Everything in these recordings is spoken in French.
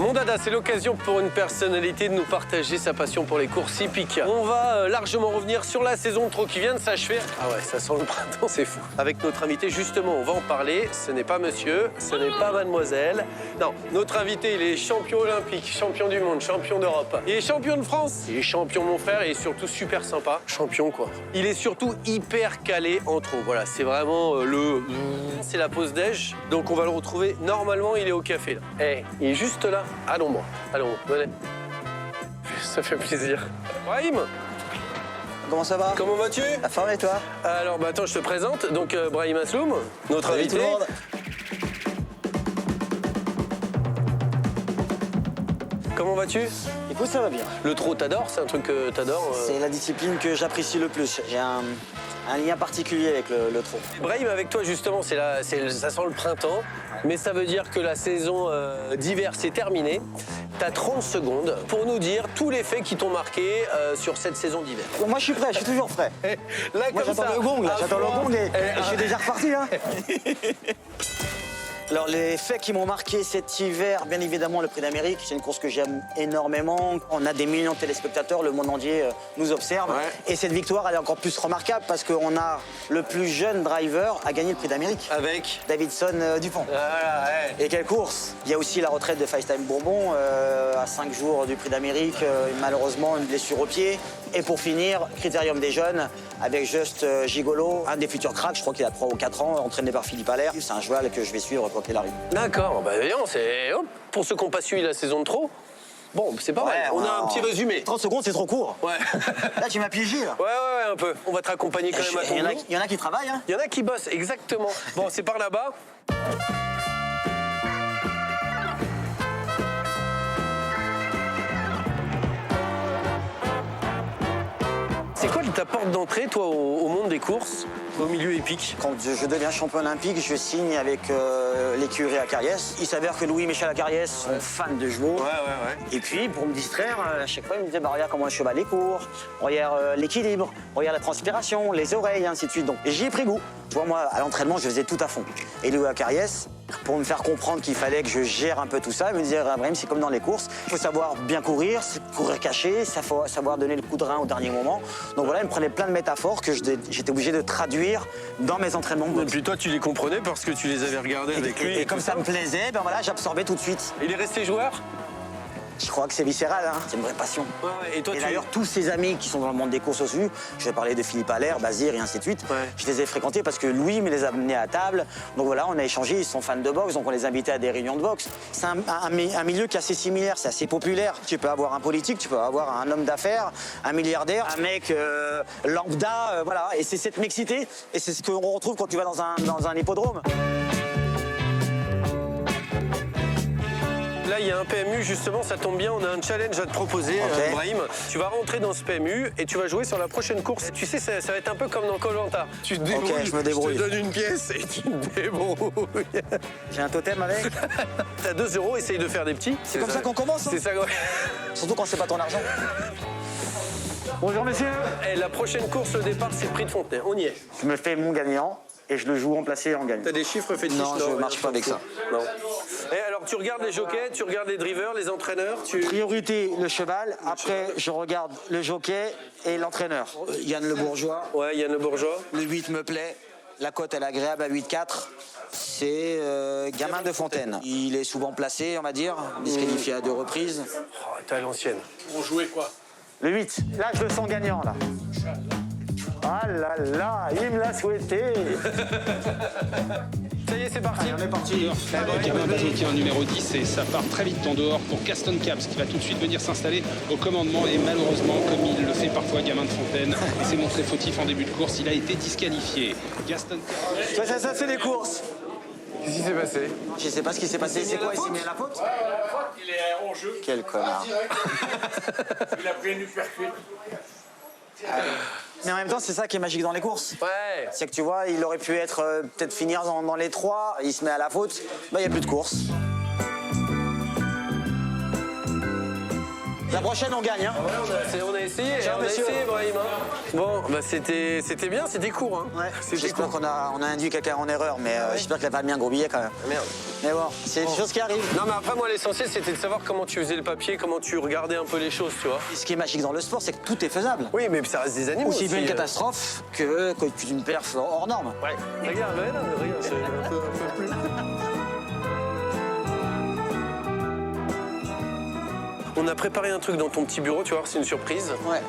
Mon dada, c'est l'occasion pour une personnalité de nous partager sa passion pour les courses hippiques. On va largement revenir sur la saison de trot qui vient de s'achever. Ah ouais, ça sent le printemps, c'est fou. Avec notre invité, justement, on va en parler. Ce n'est pas monsieur, ce n'est pas mademoiselle. Non, notre invité, il est champion olympique, champion du monde, champion d'Europe. Il est champion de France. Il est champion, mon frère, et surtout super sympa. Champion, quoi. Il est surtout hyper calé en trot. Voilà, c'est vraiment c'est la pause déj. Donc on va le retrouver. Normalement, il est au café, là. Eh, il est juste là. À l'ombre, venez. Ça fait plaisir. Brahim, Comment ça va? comment vas-tu? La forme et toi? Alors, bah, attends, je te présente. Donc, Brahim Asloum, notre Salut invité. tout le monde. Comment vas-tu? Écoute, ça va bien. Le trot, t'adores? C'est un truc que t'adores? C'est la discipline que j'apprécie le plus. J'ai un lien particulier avec le trot. Brahim, avec toi, justement, ça sent le printemps. Mais ça veut dire que la saison d'hiver, c'est terminé. T'as 30 secondes pour nous dire tous les faits qui t'ont marqué sur cette saison d'hiver. Bon, moi, je suis prêt, je suis toujours prêt. Là, Moi, comme j'attends ça, le gong, là. à J'attends le froid. gong et je suis déjà reparti, hein. Alors, les faits qui m'ont marqué cet hiver, bien évidemment, le Prix d'Amérique. C'est une course que j'aime énormément. On a des millions de téléspectateurs, le monde entier nous observe. Ouais. Et cette victoire, elle est encore plus remarquable parce qu'on a le plus jeune driver à gagner le Prix d'Amérique. Avec Davidson Dupont. Voilà, ouais. Et quelle course! Il y a aussi la retraite de FaceTime Bourbon à 5 jours du Prix d'Amérique, malheureusement une blessure au pied. Et pour finir, Critérium des jeunes avec Just Gigolo, un des futurs cracks, je crois qu'il a 3 ou 4 ans, entraîné par Philippe Allaire. C'est un cheval que je vais suivre quoi qu'il arrive. D'accord, bah voyons, c'est... hop, pour ceux qui n'ont pas suivi la saison de trop, bon, c'est pas mal. On a un petit résumé. 30 secondes, c'est trop court. Ouais. Là, tu m'as piégé, là. Ouais, un peu. On va te raccompagner quand même à ton Il bout. y en a qui travaillent, hein. Il y en a qui bossent, exactement. Bon, c'est par là-bas. C'est quoi ta porte d'entrée, toi, au monde des courses, au milieu épique? Quand je deviens champion olympique, je signe avec l'écurie Acariès. Il s'avère que Louis-Michel Acariès sont fans de chevaux. Ouais. Et puis, pour me distraire, à chaque fois, il me disait bah, regarde comment le cheval est court, regarde l'équilibre, regarde la transpiration, les oreilles, et ainsi de suite. Donc, et j'y ai pris goût. Tu vois, moi, à l'entraînement, je faisais tout à fond. Et Louis Acariès, pour me faire comprendre qu'il fallait que je gère un peu tout ça, il me disait Brahim, c'est comme dans les courses, il faut savoir bien courir caché, il faut savoir donner le coup de rein au dernier moment. Donc voilà, il me prenait plein de métaphores que j'étais obligé de traduire dans mes entraînements de Et boxe. puis toi, tu les comprenais parce que tu les avais regardés avec lui. Et comme ça me plaisait, ben voilà, j'absorbais tout de suite. Il est resté joueur? Je crois que c'est viscéral, hein. C'est une vraie passion. Ouais. Et toi, Et d'ailleurs, tous ces amis qui sont dans le monde des courses au-dessus, je vais parler de Philippe Allaire, Bazir et ainsi de suite, Ouais. je les ai fréquentés parce que Louis me les a amenés à table. Donc voilà, on a échangé, ils sont fans de boxe, donc on les invitait à des réunions de boxe. C'est un milieu qui est assez similaire, c'est assez populaire. Tu peux avoir un politique, tu peux avoir un homme d'affaires, un milliardaire, un mec lambda, voilà. Et c'est cette mixité, et c'est ce qu'on retrouve quand tu vas dans un hippodrome. Là, il y a un PMU, justement, ça tombe bien, on a un challenge à te proposer, Ok. Brahim. Tu vas rentrer dans ce PMU et tu vas jouer sur la prochaine course. Tu sais, ça va être un peu comme dans Koh-Lanta. Tu te débrouilles, je me débrouille. je te donne une pièce et tu te débrouilles. J'ai un totem avec. T'as 2 euros, essaye de faire des petits. C'est comme ça qu'on commence, hein. C'est ça, ouais. Surtout quand c'est pas ton argent. Bonjour messieurs. Et la prochaine course, le départ, c'est le prix de Fontenay. On y est. Je me fais mon gagnant et je le joue en placé en gagnant. T'as des chiffres fétiches? Non, je marche pas avec ça. Non. Et alors, tu regardes les jockeys, tu regardes les drivers, les entraîneurs, Priorité le cheval, après je regarde le jockey et l'entraîneur. Yann Le Bourgeois, Ouais, Yann Le Bourgeois. le 8 me plaît, la cote elle est agréable à 8-4. C'est Gamin de Fontaine. Il est souvent placé, on va dire, disqualifié à 2 reprises. Oh, t'es à l'ancienne. On jouait quoi? Le 8, là je le sens gagnant là. Ah là là, il me l'a souhaité. Ça y est, c'est parti. On est parti. Gamin Bazotier en numéro 10 et ça part très vite en dehors pour Gaston Caps qui va tout de suite venir s'installer au commandement et malheureusement comme il le fait parfois Gamin de Fontaine et s'est montré fautif en début de course, il a été disqualifié. Gaston Caps. Ça c'est des courses. Qu'est-ce qui s'est passé? Je sais pas ce qui s'est passé, c'est quoi? Il s'est mis à la faute? Il est en jeu. Quel connard. Il a pris une uppercut. Mais en même temps, c'est ça qui est magique dans les courses. Ouais. C'est que tu vois, il aurait pu être peut-être finir dans les 3, il se met à la faute, bah il n'y a plus de course. La prochaine, on gagne. Hein. Ouais, on a essayé, Ciao, on a monsieur. essayé, Brahim. Hein. Bon, bah c'était bien, c'était court. Hein. Ouais. C'était J'espère court. qu'on a induit quelqu'un en erreur, mais j'espère qu'il a pas mis un gros billet quand même. Merde. Mais bon, c'est des choses qui arrivent. Non, mais après, moi, l'essentiel, c'était de savoir comment tu faisais le papier, comment tu regardais un peu les choses, tu vois. Ce qui est magique dans le sport, c'est que tout est faisable. Oui, mais ça reste des animaux. Aussi bien une euh. catastrophe que une perf hors norme. Ouais. Regarde, ouais, non, mais regarde, c'est un peu plus. On a préparé un truc dans ton petit bureau, tu vois, c'est une surprise. Ouais.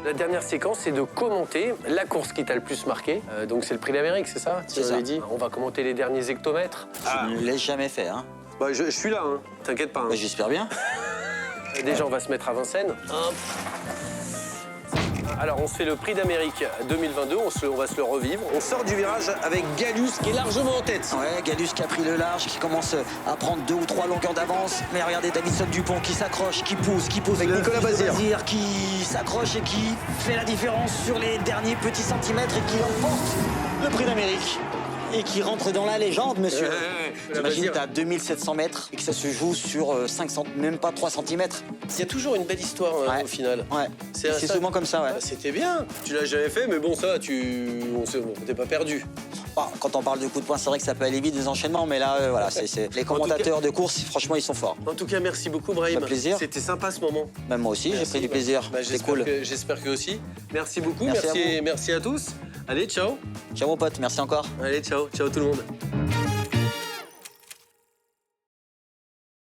La dernière séquence, c'est de commenter la course qui t'a le plus marqué. Donc, c'est le prix d'Amérique, c'est ça? C'est Tu ça. m'avais dit. On va commenter les derniers hectomètres. Je ne l'ai jamais fait. Hein. Bah, je suis là, hein. T'inquiète pas. Hein. Bah, j'espère bien. Déjà, on va se mettre à Vincennes. Hop. Alors, on se fait le prix d'Amérique 2022, on va se le revivre. On sort du virage avec Galus qui est largement en tête. Ouais, Galus qui a pris le large, qui commence à prendre 2 ou 3 longueurs d'avance. Mais regardez Davidson Dupont qui s'accroche, qui pousse. Avec Le Nicolas fils de Bazir. qui s'accroche et qui fait la différence sur les derniers petits centimètres et qui emporte le prix d'Amérique. Et qui rentre dans la légende, monsieur. T'imagines, t'es à 2700 mètres et que ça se joue sur même pas 3 cm. Il y a toujours une belle histoire hein, Ouais. au final. Ouais, c'est ça. souvent comme ça, ouais. Bah, c'était bien. Tu l'as jamais fait, mais bon, ça, t'es pas perdu. Bon, quand on parle de coups de poing, c'est vrai que ça peut aller vite, des enchaînements, mais là, voilà, les commentateurs de course, franchement, ils sont forts. En tout cas, merci beaucoup, Brahim. Ça fait plaisir. C'était sympa ce moment. Même moi aussi, j'ai pris du plaisir. Bah, C'est cool. J'espère que aussi. Merci beaucoup. Merci à vous. Merci à tous. Allez, ciao. Ciao, mon pote, merci encore. Allez, ciao. Ciao tout le monde.